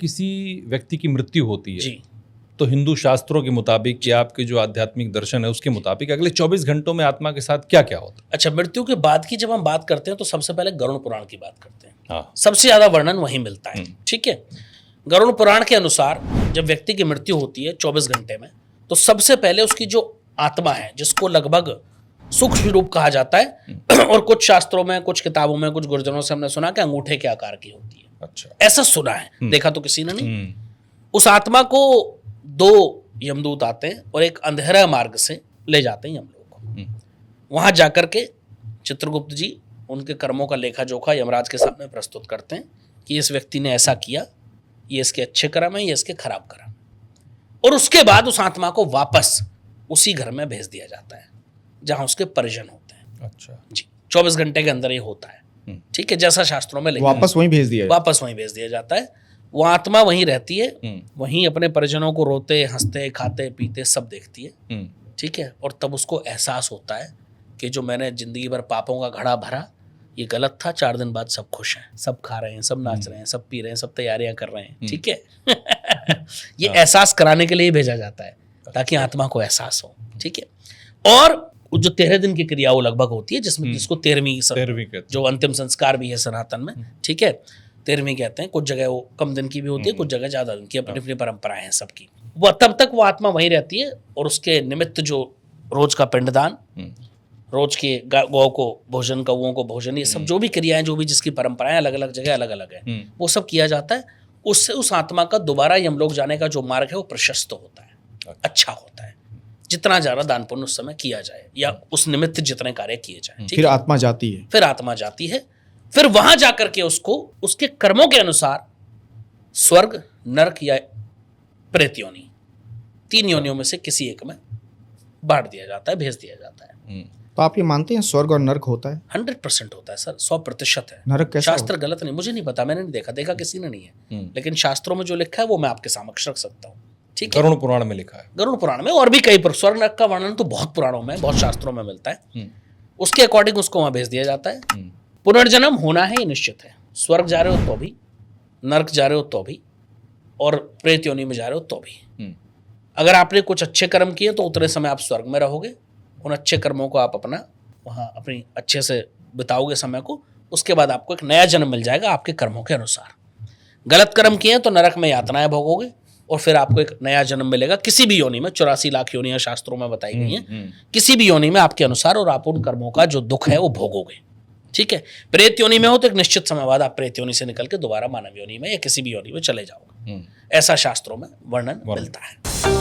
किसी व्यक्ति की मृत्यु होती है जी, तो हिंदू शास्त्रों के मुताबिक या आपके जो आध्यात्मिक दर्शन है उसके मुताबिक अगले 24 घंटों में आत्मा के साथ क्या क्या होता अच्छा, मृत्यु के बाद की जब हम बात करते हैं तो सबसे पहले गरुड़ पुराण की बात करते हैं। है? हाँ, सबसे ज्यादा वर्णन वहीं मिलता है। ठीक है, गरुड़ पुराण के अनुसार जब व्यक्ति की मृत्यु होती है 24 घंटे में, तो सबसे पहले उसकी जो आत्मा है, जिसको लगभग सूक्ष्म रूप कहा जाता है और कुछ शास्त्रों में, कुछ किताबों में, कुछ गुरुजनों से हमने सुना कि अंगूठे के आकार की होती है। अच्छा, ऐसा सुना है, देखा तो किसी ने नहीं। उस आत्मा को 2 यमदूत आते हैं और एक अंधेरा मार्ग से ले जाते हैं हम लोग को। वहां जाकर के चित्रगुप्त जी उनके कर्मों का लेखा जोखा यमराज के सामने प्रस्तुत करते हैं कि इस व्यक्ति ने ऐसा किया, ये इसके अच्छे कर्म है, ये इसके खराब कर्म। और उसके बाद उस आत्मा को वापस उसी घर में भेज दिया जाता है जहां उसके परिजन होते हैं। अच्छा जी, 24 घंटे के अंदर ये होता है। ठीक है, जैसा शास्त्रों में लिखा है। वापस वहीं भेज दिया जाता है। वो आत्मा वहीं रहती है, वहीं अपने परिजनों को रोते हंसते खाते पीते सब देखती है। ठीक है, और तब उसको एहसास होता है कि जो मैंने जिंदगी भर पापों का घड़ा भरा ये गलत था। 4 दिन बाद सब खुश हैं, सब खा रहे हैं, सब नाच रहे हैं, सब पी रहे हैं, सब तैयारियां कर रहे हैं। ठीक है ये एहसास कराने के लिए भेजा जाता है ताकि आत्मा को एहसास हो। ठीक है, और जो 13 दिन की क्रिया वो लगभग होती है, जिसमें जिसको 13वीं जो अंतिम संस्कार भी है सनातन में। ठीक है, 13वीं कहते हैं। कुछ जगह वो कम दिन की भी होती है, कुछ जगह ज्यादा दिन की, अपनी अपनी परंपराएं हैं सबकी। वो तब तक वो आत्मा वहीं रहती है और उसके निमित्त जो रोज का पिंडदान, रोज के गौ को भोजन, कौओं को भोजन, ये सब जो भी क्रियाएं, जो भी जिसकी परंपराएं अलग अलग जगह अलग अलग है, वो सब किया जाता है। उससे उस आत्मा का दोबारा यमलोक जाने का जो मार्ग है वो प्रशस्त होता है, अच्छा होता है। जितना ज्यादा दान पुण्य उस समय किया जाए या उस निमित्त जितने कार्य किए जाए, फिर आत्मा जाती है। फिर वहां जाकर के उसको उसके कर्मों के अनुसार स्वर्ग, नरक या प्रेत योनि, 3 योनियों में से किसी एक में बांट दिया जाता है, भेज दिया जाता है। तो आप ये मानते हैं स्वर्ग और नरक होता है? 100% होता है सर, 100% है। नरक कैसा शास्त्र गलत नहीं, मुझे नहीं पता, मैंने नहीं देखा किसी ने नहीं है, लेकिन शास्त्रों में जो लिखा है वो मैं आपके समक्ष रख सकता हूँ। ठीक है, गरुड़ पुराण में लिखा है। गरुड़ पुराण में और भी कई स्वर्ग नरक का वर्णन तो बहुत पुराणों में, बहुत शास्त्रों में मिलता है। उसके अकॉर्डिंग उसको वहां भेज दिया जाता है। पुनर्जन्म होना है, ये निश्चित है। स्वर्ग जा रहे हो तो भी, नरक जा रहे हो तो भी, और प्रेत योनि में जा रहे हो तो भी। अगर आपने कुछ अच्छे कर्म किए तो उतने समय आप स्वर्ग में रहोगे, उन अच्छे कर्मों को आप अपना वहाँ अपनी अच्छे से बिताओगे समय को। उसके बाद आपको एक नया जन्म मिल जाएगा आपके कर्मों के अनुसार। गलत कर्म किए तो नरक में यातनाएं भोगोगे और फिर आपको एक नया जन्म मिलेगा किसी भी योनि में। 84 लाख योनियां शास्त्रों में बताई गई हैं, किसी भी योनि में आपके अनुसार, और आप उन कर्मों का जो दुख है वो भोगोगे। ठीक है, प्रेत योनि में हो तो एक निश्चित समय बाद आप प्रेत योनि से निकल के दोबारा मानव योनि में या किसी भी योनि में चले जाओगे। ऐसा शास्त्रों में वर्णन मिलता है।